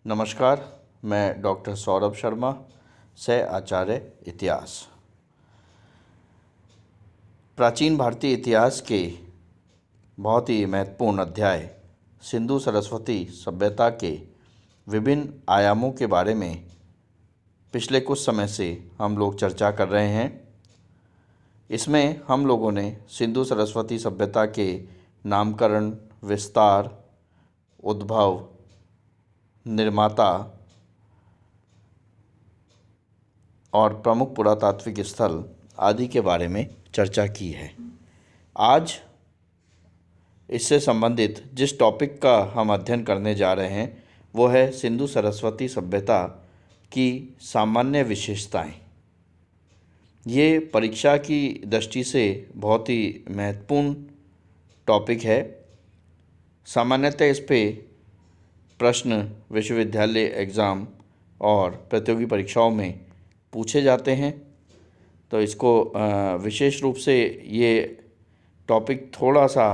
नमस्कार। मैं डॉक्टर सौरभ शर्मा, सह आचार्य इतिहास। प्राचीन भारतीय इतिहास के बहुत ही महत्वपूर्ण अध्याय सिंधु सरस्वती सभ्यता के विभिन्न आयामों के बारे में पिछले कुछ समय से हम लोग चर्चा कर रहे हैं। इसमें हम लोगों ने सिंधु सरस्वती सभ्यता के नामकरण, विस्तार, उद्भव, निर्माता और प्रमुख पुरातात्विक स्थल आदि के बारे में चर्चा की है। आज इससे संबंधित जिस टॉपिक का हम अध्ययन करने जा रहे हैं वो है सिंधु सरस्वती सभ्यता की सामान्य विशेषताएं। ये परीक्षा की दृष्टि से बहुत ही महत्वपूर्ण टॉपिक है। सामान्यतः इस पे प्रश्न विश्वविद्यालय एग्ज़ाम और प्रतियोगी परीक्षाओं में पूछे जाते हैं, तो इसको विशेष रूप से ये टॉपिक थोड़ा सा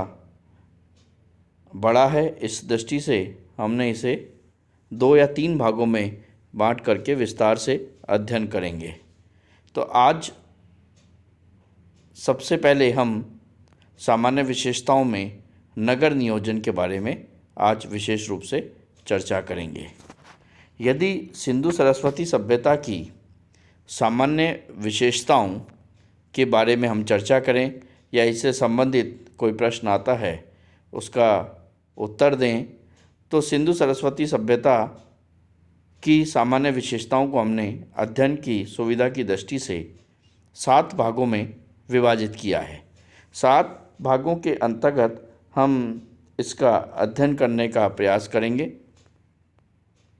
बड़ा है। इस दृष्टि से हमने इसे 2 या 3 भागों में बांट करके विस्तार से अध्ययन करेंगे। तो आज सबसे पहले हम सामान्य विशेषताओं में नगर नियोजन के बारे में आज विशेष रूप से चर्चा करेंगे। यदि सिंधु सरस्वती सभ्यता की सामान्य विशेषताओं के बारे में हम चर्चा करें या इससे संबंधित कोई प्रश्न आता है उसका उत्तर दें, तो सिंधु सरस्वती सभ्यता की सामान्य विशेषताओं को हमने अध्ययन की सुविधा की दृष्टि से 7 भागों में विभाजित किया है। 7 भागों के अंतर्गत हम इसका अध्ययन करने का प्रयास करेंगे।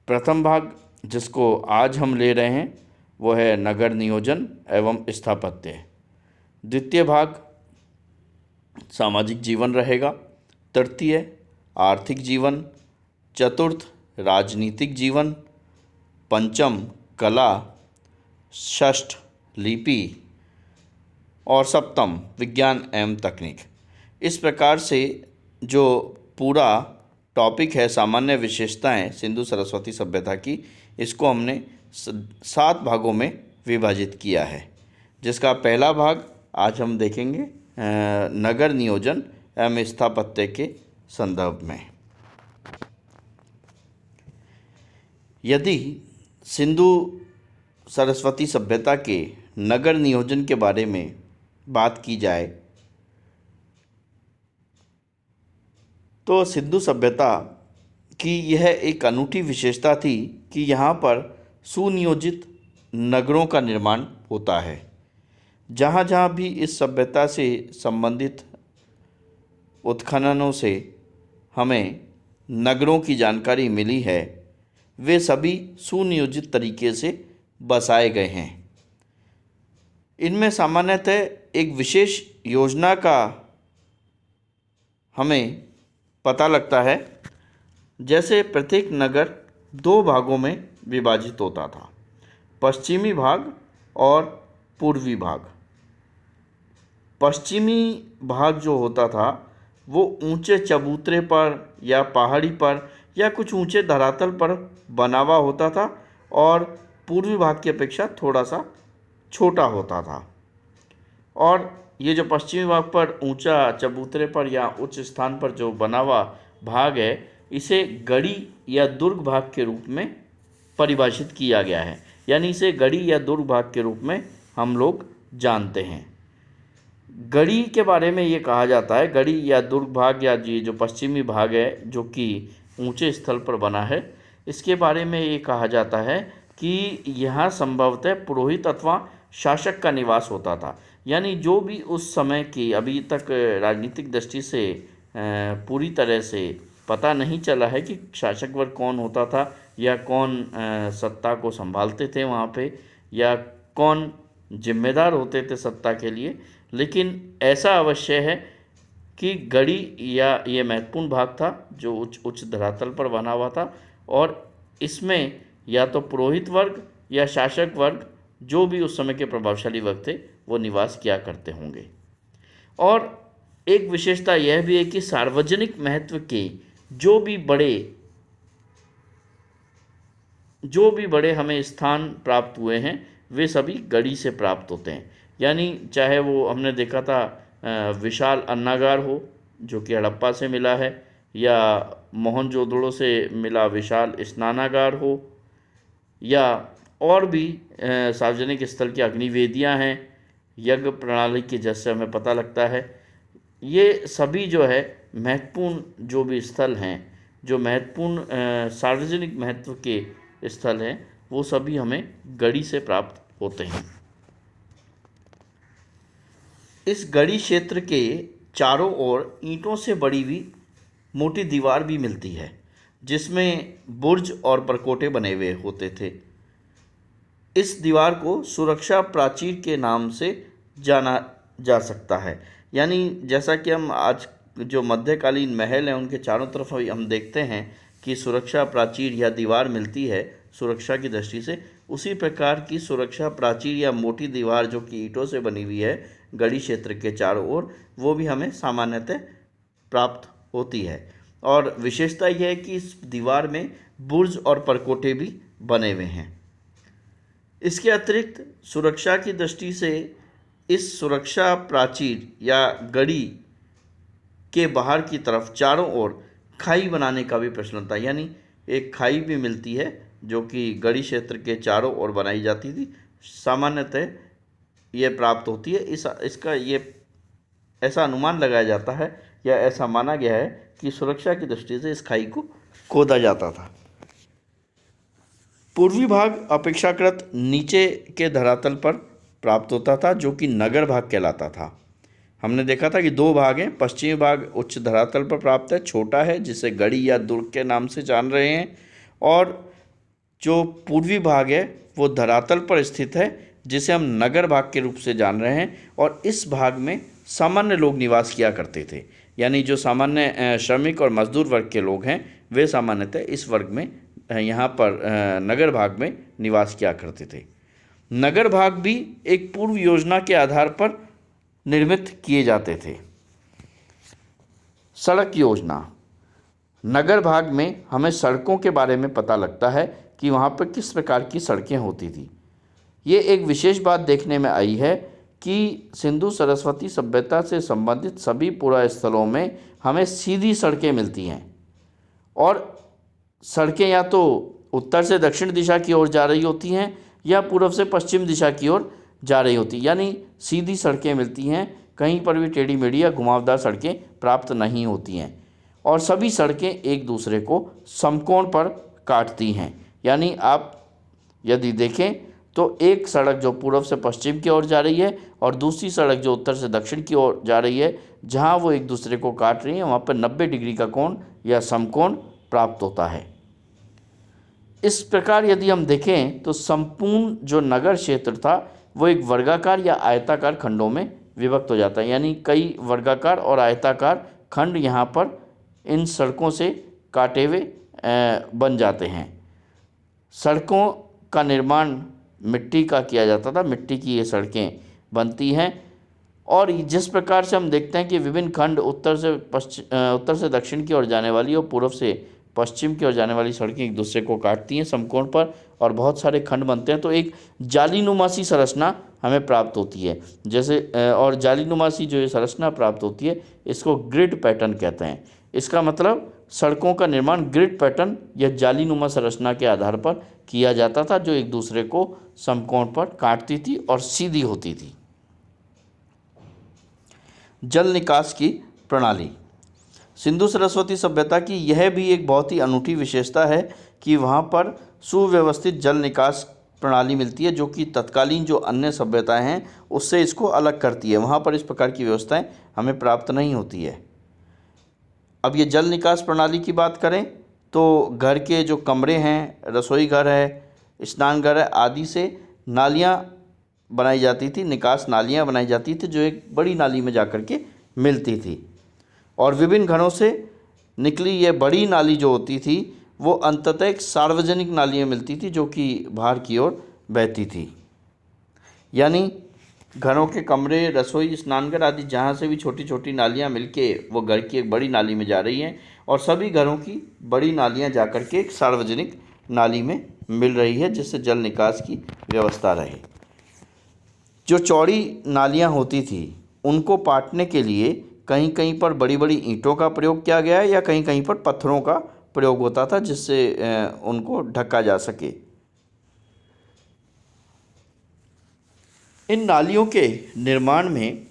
प्रथम भाग जिसको आज हम ले रहे हैं वो है नगर नियोजन एवं स्थापत्य। द्वितीय भाग सामाजिक जीवन रहेगा। तृतीय आर्थिक जीवन। चतुर्थ राजनीतिक जीवन। पंचम कला। षष्ठ लिपि और सप्तम विज्ञान एवं तकनीक। इस प्रकार से जो पूरा टॉपिक है सामान्य विशेषताएं सिंधु सरस्वती सभ्यता की, इसको हमने 7 भागों में विभाजित किया है, जिसका पहला भाग आज हम देखेंगे नगर नियोजन एवं स्थापत्य के संदर्भ में। यदि सिंधु सरस्वती सभ्यता के नगर नियोजन के बारे में बात की जाए तो सिंधु सभ्यता की यह एक अनूठी विशेषता थी कि यहाँ पर सुनियोजित नगरों का निर्माण होता है। जहाँ जहाँ भी इस सभ्यता से संबंधित उत्खननों से हमें नगरों की जानकारी मिली है वे सभी सुनियोजित तरीके से बसाए गए हैं। इनमें सामान्यतः एक विशेष योजना का हमें पता लगता है। जैसे प्रत्येक नगर 2 भागों में विभाजित होता था, पश्चिमी भाग और पूर्वी भाग। पश्चिमी भाग जो होता था वो ऊंचे चबूतरे पर या पहाड़ी पर या कुछ ऊंचे धरातल पर बना हुआ होता था और पूर्वी भाग की अपेक्षा थोड़ा सा छोटा होता था। और ये जो पश्चिमी भाग पर ऊंचा चबूतरे पर या उच्च स्थान पर जो बना हुआ भाग है इसे गढ़ी या दुर्ग भाग के रूप में परिभाषित किया गया है। यानी इसे गढ़ी या दुर्ग भाग के रूप में हम लोग जानते हैं। गढ़ी के बारे में ये कहा जाता है, गढ़ी या दुर्ग भाग या ये जो पश्चिमी भाग है जो कि ऊंचे स्थल पर बना है, इसके बारे में ये कहा जाता है कि यहाँ संभवतः पुरोहित अथवा शासक का निवास होता था। यानी जो भी उस समय की अभी तक राजनीतिक दृष्टि से पूरी तरह से पता नहीं चला है कि शासक वर्ग कौन होता था या कौन सत्ता को संभालते थे वहाँ पे या कौन जिम्मेदार होते थे सत्ता के लिए, लेकिन ऐसा अवश्य है कि गढ़ी या ये महत्वपूर्ण भाग था जो उच्च धरातल पर बना हुआ था और इसमें या तो पुरोहित वर्ग या शासक वर्ग जो भी उस समय के प्रभावशाली वर्ग थे वो निवास किया करते होंगे। और एक विशेषता यह भी है कि सार्वजनिक महत्व के जो भी बड़े जो भी बड़े हमें स्थान प्राप्त हुए हैं वे सभी गढ़ी से प्राप्त होते हैं। यानी चाहे वो हमने देखा था विशाल अन्नागार हो जो कि हड़प्पा से मिला है, या मोहनजोदड़ो से मिला विशाल स्नानागार हो, या और भी सार्वजनिक स्थल की अग्निवेदियाँ हैं, यज्ञ प्रणाली के जैसे हमें पता लगता है। ये सभी जो है महत्वपूर्ण जो भी स्थल हैं, जो महत्वपूर्ण सार्वजनिक महत्व के स्थल हैं, वो सभी हमें गढ़ी से प्राप्त होते हैं। इस गढ़ी क्षेत्र के चारों ओर ईंटों से बड़ी हुई मोटी दीवार भी मिलती है जिसमें बुर्ज और परकोटे बने हुए होते थे। इस दीवार को सुरक्षा प्राचीर के नाम से जाना जा सकता है। यानी जैसा कि हम आज जो मध्यकालीन महल हैं उनके चारों तरफ हम देखते हैं कि सुरक्षा प्राचीर या दीवार मिलती है सुरक्षा की दृष्टि से, उसी प्रकार की सुरक्षा प्राचीर या मोटी दीवार जो कि ईंटों से बनी हुई है गढ़ी क्षेत्र के चारों ओर, वो भी हमें सामान्यतः प्राप्त होती है। और विशेषता यह है कि इस दीवार में बुर्ज और परकोटे भी बने हुए हैं। इसके अतिरिक्त सुरक्षा की दृष्टि से इस सुरक्षा प्राचीर या गढ़ी के बाहर की तरफ चारों ओर खाई बनाने का भी प्रचलन था। यानी एक खाई भी मिलती है जो कि गढ़ी क्षेत्र के चारों ओर बनाई जाती थी, सामान्यतः ये प्राप्त होती है। इसका ये ऐसा अनुमान लगाया जाता है या ऐसा माना गया है कि सुरक्षा की दृष्टि से इस खाई को खोदा जाता था। पूर्वी भाग अपेक्षाकृत नीचे के धरातल पर प्राप्त होता था जो कि नगर भाग कहलाता था। हमने देखा था कि दो भाग हैं, पश्चिमी भाग उच्च धरातल पर प्राप्त है, छोटा है जिसे गढ़ी या दुर्ग के नाम से जान रहे हैं, और जो पूर्वी भाग है वो धरातल पर स्थित है जिसे हम नगर भाग के रूप से जान रहे हैं। और इस भाग में सामान्य लोग निवास किया करते थे। यानी जो सामान्य श्रमिक और मजदूर वर्ग के लोग हैं वे सामान्यतः इस वर्ग में यहाँ पर नगर भाग में निवास किया करते थे। नगर भाग भी एक पूर्व योजना के आधार पर निर्मित किए जाते थे। सड़क योजना। नगर भाग में हमें सड़कों के बारे में पता लगता है कि वहाँ पर किस प्रकार की सड़कें होती थी। ये एक विशेष बात देखने में आई है कि सिंधु सरस्वती सभ्यता से संबंधित सभी पुरा स्थलों में हमें सीधी सड़कें मिलती हैं, और सड़कें या तो उत्तर से दक्षिण दिशा की ओर जा रही होती हैं या पूर्व से पश्चिम दिशा की ओर जा रही होती, यानी सीधी सड़कें मिलती हैं। कहीं पर भी टेढ़ी मेढ़ी या घुमावदार सड़कें प्राप्त नहीं होती हैं, और सभी सड़कें एक दूसरे को समकोण पर काटती हैं। यानी आप यदि देखें तो एक सड़क जो पूर्व से पश्चिम की ओर जा रही है और दूसरी सड़क जो उत्तर से दक्षिण की ओर जा रही है, जहाँ वो एक दूसरे को काट रही है वहाँ पर 90 डिग्री का कोण या समकोण प्राप्त होता है। इस प्रकार यदि हम देखें तो संपूर्ण जो नगर क्षेत्र था वो एक वर्गाकार या आयताकार खंडों में विभक्त हो जाता है। यानी कई वर्गाकार और आयताकार खंड यहाँ पर इन सड़कों से काटे हुए बन जाते हैं। सड़कों का निर्माण मिट्टी का किया जाता था, मिट्टी की ये सड़कें बनती हैं। और जिस प्रकार से हम देखते हैं कि विभिन्न खंड उत्तर से दक्षिण की ओर जाने वाली और पूर्व से पश्चिम की ओर जाने वाली सड़कें एक दूसरे को काटती हैं समकोण पर, और बहुत सारे खंड बनते हैं, तो एक जालीनुमा सी संरचना हमें प्राप्त होती है। जैसे और जालीनुमा सी जो ये संरचना प्राप्त होती है इसको ग्रिड पैटर्न कहते हैं। इसका मतलब सड़कों का निर्माण ग्रिड पैटर्न या जालीनुमा संरचना के आधार पर किया जाता था जो एक दूसरे को समकोण पर काटती थी और सीधी होती थी। जल निकास की प्रणाली। सिंधु सरस्वती सभ्यता की यह भी एक बहुत ही अनूठी विशेषता है कि वहाँ पर सुव्यवस्थित जल निकास प्रणाली मिलती है जो कि तत्कालीन जो अन्य सभ्यताएं हैं उससे इसको अलग करती है। वहाँ पर इस प्रकार की व्यवस्थाएं हमें प्राप्त नहीं होती है। अब ये जल निकास प्रणाली की बात करें तो घर के जो कमरे हैं, रसोई घर है, स्नान घर है आदि से नालियाँ बनाई जाती थी, निकास नालियाँ बनाई जाती थी जो एक बड़ी नाली में जाकर के मिलती थी। और विभिन्न घरों से निकली ये बड़ी नाली जो होती थी वो अंततः एक सार्वजनिक नाली में मिलती थी जो कि बाहर की ओर बहती थी। यानी घरों के कमरे, रसोई, स्नानघर आदि जहाँ से भी छोटी छोटी नालियाँ मिलके वो घर की एक बड़ी नाली में जा रही हैं, और सभी घरों की बड़ी नालियाँ जाकर के एक सार्वजनिक नाली में मिल रही है, जिससे जल निकास की व्यवस्था रहे। जो चौड़ी नालियाँ होती थी उनको पाटने के लिए कहीं कहीं पर बड़ी बड़ी ईंटों का प्रयोग किया गया है, या कहीं कहीं पर पत्थरों का प्रयोग होता था, जिससे उनको ढका जा सके। इन नालियों के निर्माण में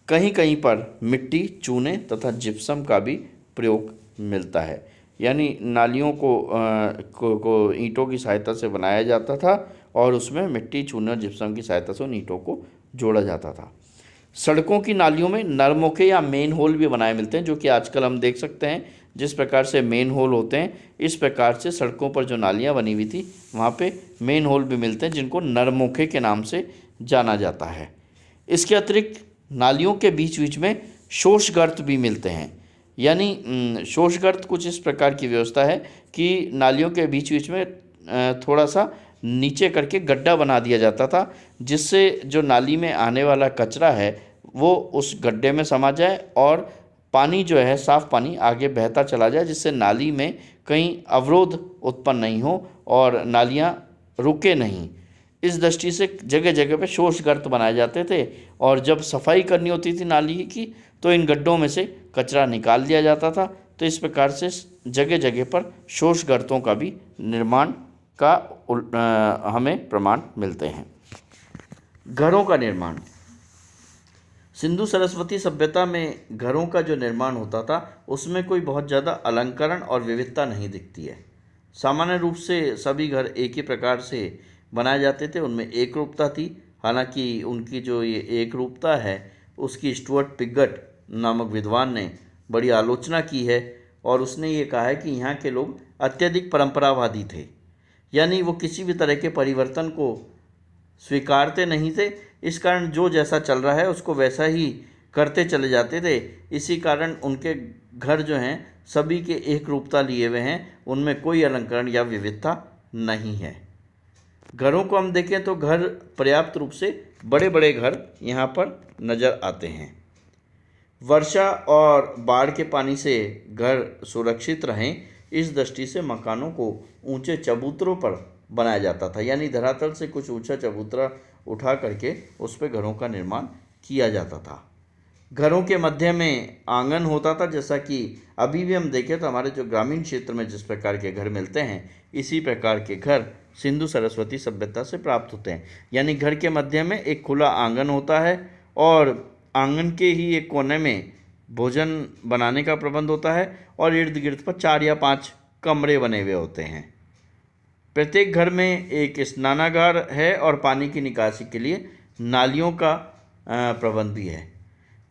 कहीं कहीं पर मिट्टी, चूने तथा जिप्सम का भी प्रयोग मिलता है। यानी नालियों को ईंटों की सहायता से बनाया जाता था और उसमें मिट्टी, चूने और जिप्सम की सहायता से उन ईंटों को जोड़ा जाता था। सड़कों की नालियों में नरमुखे या मेन होल भी बनाए मिलते हैं, जो कि आजकल हम देख सकते हैं। जिस प्रकार से मेन होल होते हैं, इस प्रकार से सड़कों पर जो नालियाँ बनी हुई थी वहाँ पे मेन होल भी मिलते हैं, जिनको नरमुखे के नाम से जाना जाता है। इसके अतिरिक्त नालियों के बीच बीच में शोषगर्त भी मिलते हैं। यानी शोषगर्त कुछ इस प्रकार की व्यवस्था है कि नालियों के बीच बीच में थोड़ा सा नीचे करके गड्ढा बना दिया जाता था, जिससे जो नाली में आने वाला कचरा है वो उस गड्ढे में समा जाए और पानी जो है, साफ़ पानी आगे बहता चला जाए, जिससे नाली में कहीं अवरोध उत्पन्न नहीं हो और नालियाँ रुके नहीं। इस दृष्टि से जगह जगह पे शोष गर्त बनाए जाते थे, और जब सफाई करनी होती थी नाली की तो इन गड्ढों में से कचरा निकाल दिया जाता था। तो इस प्रकार से जगह जगह पर शोष गर्तों का भी निर्माण का हमें प्रमाण मिलते हैं। घरों का निर्माण। सिंधु सरस्वती सभ्यता में घरों का जो निर्माण होता था उसमें कोई बहुत ज़्यादा अलंकरण और विविधता नहीं दिखती है। सामान्य रूप से सभी घर एक ही प्रकार से बनाए जाते थे, उनमें एक रूपता थी। हालांकि उनकी जो ये एक रूपता है उसकी स्टुअर्ट पिगट नामक विद्वान ने बड़ी आलोचना की है, और उसने ये कहा है कि यहाँ के लोग अत्यधिक परंपरावादी थे। यानी वो किसी भी तरह के परिवर्तन को स्वीकारते नहीं थे। इस कारण जो जैसा चल रहा है उसको वैसा ही करते चले जाते थे। इसी कारण उनके घर जो हैं सभी के एक रूपता लिए हुए हैं, उनमें कोई अलंकरण या विविधता नहीं है। घरों को हम देखें तो घर पर्याप्त रूप से बड़े बड़े घर यहाँ पर नज़र आते हैं। वर्षा और बाढ़ के पानी से घर सुरक्षित रहें, इस दृष्टि से मकानों को ऊंचे चबूतरों पर बनाया जाता था। यानी धरातल से कुछ ऊंचा चबूतरा उठा करके उस पर घरों का निर्माण किया जाता था। घरों के मध्य में आंगन होता था। जैसा कि अभी भी हम देखें तो हमारे जो ग्रामीण क्षेत्र में जिस प्रकार के घर मिलते हैं, इसी प्रकार के घर सिंधु सरस्वती सभ्यता से प्राप्त होते हैं। यानी घर के मध्य में एक खुला आंगन होता है और आंगन के ही एक कोने में भोजन बनाने का प्रबंध होता है, और इर्द गिर्द पर 4 या 5 कमरे बने हुए होते हैं। प्रत्येक घर में एक स्नानागार है और पानी की निकासी के लिए नालियों का प्रबंध भी है।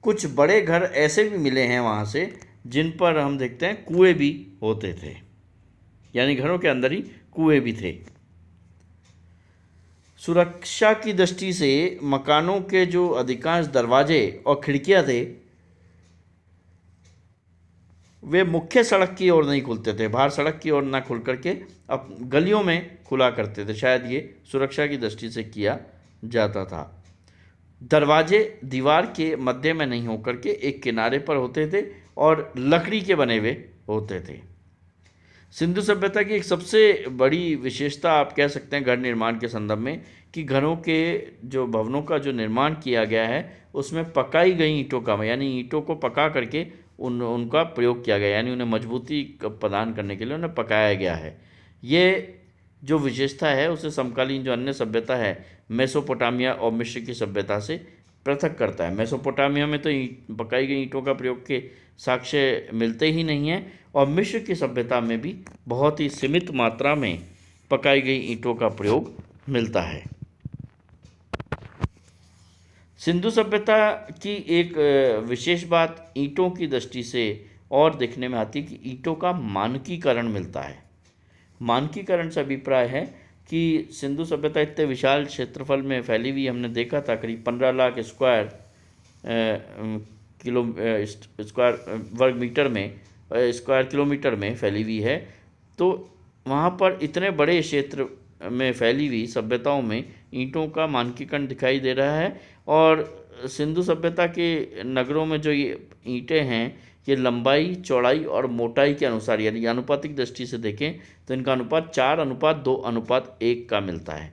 कुछ बड़े घर ऐसे भी मिले हैं वहाँ से जिन पर हम देखते हैं कुएं भी होते थे, यानी घरों के अंदर ही कुएं भी थे। सुरक्षा की दृष्टि से मकानों के जो अधिकांश दरवाजे और खिड़कियां थे वे मुख्य सड़क की ओर नहीं खुलते थे, बाहर सड़क की ओर ना खुल करके अब गलियों में खुला करते थे। शायद ये सुरक्षा की दृष्टि से किया जाता था। दरवाजे दीवार के मध्य में नहीं होकर के एक किनारे पर होते थे और लकड़ी के बने हुए होते थे। सिंधु सभ्यता की एक सबसे बड़ी विशेषता आप कह सकते हैं घर निर्माण के संदर्भ में, कि घरों के जो भवनों का जो निर्माण किया गया है उसमें पकाई गई ईंटों का, यानी ईंटों को पका करके उनका प्रयोग किया गया, यानी उन्हें मजबूती प्रदान करने के लिए उन्हें पकाया गया है। ये जो विशेषता है उसे समकालीन जो अन्य सभ्यता है मेसोपोटामिया और मिस्र की सभ्यता से पृथक करता है। मेसोपोटामिया में तो पकाई गई ईंटों का प्रयोग के साक्ष्य मिलते ही नहीं हैं, और मिस्र की सभ्यता में भी बहुत ही सीमित मात्रा में पकाई गई ईंटों का प्रयोग मिलता है। सिंधु सभ्यता की एक विशेष बात ईंटों की दृष्टि से और देखने में आती है कि ईंटों का मानकीकरण मिलता है। मानकीकरण से अभिप्राय है कि सिंधु सभ्यता इतने विशाल क्षेत्रफल में फैली हुई, हमने देखा था करीब 15 लाख स्क्वायर किलोमीटर में फैली हुई है। तो वहाँ पर इतने बड़े क्षेत्र में फैली हुई सभ्यताओं में ईंटों का मानकीकरण दिखाई दे रहा है। और सिंधु सभ्यता के नगरों में जो ये ईंटें हैं ये लंबाई, चौड़ाई और मोटाई के अनुसार, यानी आनुपातिक दृष्टि से देखें तो इनका अनुपात 4:2:1 का मिलता है।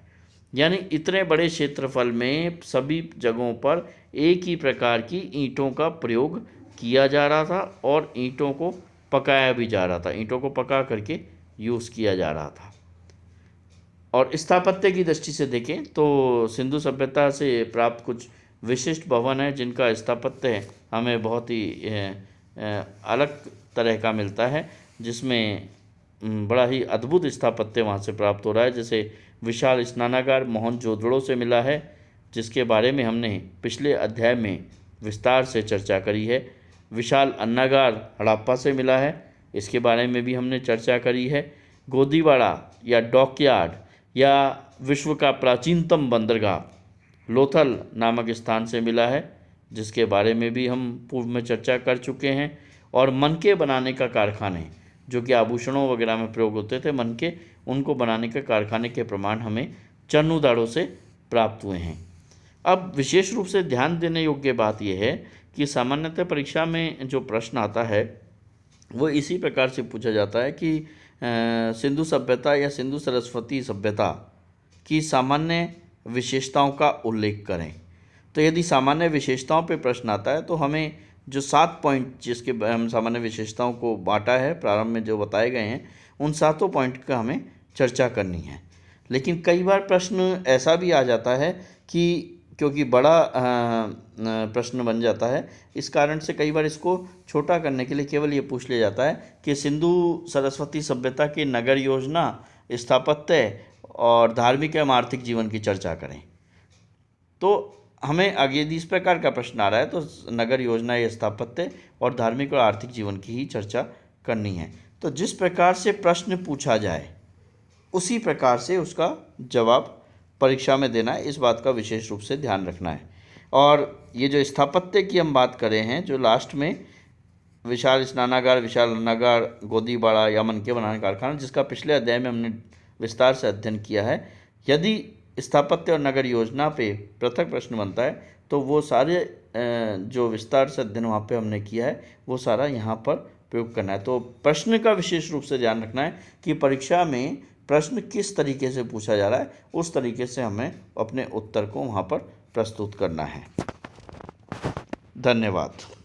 यानी इतने बड़े क्षेत्रफल में सभी जगहों पर एक ही प्रकार की ईंटों का प्रयोग किया जा रहा था और ईंटों को पकाया भी जा रहा था, ईंटों को पका करके यूज़ किया जा रहा था। और स्थापत्य की दृष्टि से देखें तो सिंधु सभ्यता से प्राप्त कुछ विशिष्ट भवन है जिनका स्थापत्य हमें बहुत ही अलग तरह का मिलता है, जिसमें बड़ा ही अद्भुत स्थापत्य वहाँ से प्राप्त हो रहा है। जैसे विशाल स्नानागार मोहनजोदड़ो से मिला है, जिसके बारे में हमने पिछले अध्याय में विस्तार से चर्चा करी है। विशाल अन्नागार हड़प्पा से मिला है, इसके बारे में भी हमने चर्चा करी है। गोदीवाड़ा या डॉकयार्ड या विश्व का प्राचीनतम बंदरगाह लोथल नामक स्थान से मिला है, जिसके बारे में भी हम पूर्व में चर्चा कर चुके हैं। और मनके बनाने का कारखाने, जो कि आभूषणों वगैरह में प्रयोग होते थे मनके, उनको बनाने के कारखाने के प्रमाण हमें चन्नूदाड़ो से प्राप्त हुए हैं। अब विशेष रूप से ध्यान देने योग्य बात यह है कि सामान्यतः परीक्षा में जो प्रश्न आता है वो इसी प्रकार से पूछा जाता है कि सिंधु सभ्यता या सिंधु सरस्वती सभ्यता की सामान्य विशेषताओं का उल्लेख करें। तो यदि सामान्य विशेषताओं पे प्रश्न आता है तो हमें जो 7 पॉइंट जिसके हम सामान्य विशेषताओं को बांटा है प्रारंभ में जो बताए गए हैं, उन 7 पॉइंट का हमें चर्चा करनी है। लेकिन कई बार प्रश्न ऐसा भी आ जाता है कि क्योंकि बड़ा प्रश्न बन जाता है, इस कारण से कई बार इसको छोटा करने के लिए केवल ये पूछ लिया जाता है कि सिंधु सरस्वती सभ्यता की नगर योजना, स्थापत्य और धार्मिक एवं आर्थिक जीवन की चर्चा करें। तो हमें आगे यदि इस प्रकार का प्रश्न आ रहा है तो नगर योजना या स्थापत्य और धार्मिक और आर्थिक जीवन की ही चर्चा करनी है। तो जिस प्रकार से प्रश्न पूछा जाए उसी प्रकार से उसका जवाब परीक्षा में देना है, इस बात का विशेष रूप से ध्यान रखना है। और ये जो स्थापत्य की हम बात करें हैं, जो लास्ट में विशाल स्नानागार, विशाल अन्नागार, गोदीवाड़ा या मनके बनाने का कारखाना, जिसका पिछले अध्याय में हमने विस्तार से अध्ययन किया है, यदि स्थापत्य और नगर योजना पे पृथक प्रश्न बनता है तो वो सारे जो विस्तार से अध्ययन वहाँ पे हमने किया है वो सारा यहाँ पर प्रयोग करना है। तो प्रश्न का विशेष रूप से ध्यान रखना है कि परीक्षा में प्रश्न किस तरीके से पूछा जा रहा है, उस तरीके से हमें अपने उत्तर को वहाँ पर प्रस्तुत करना है। धन्यवाद।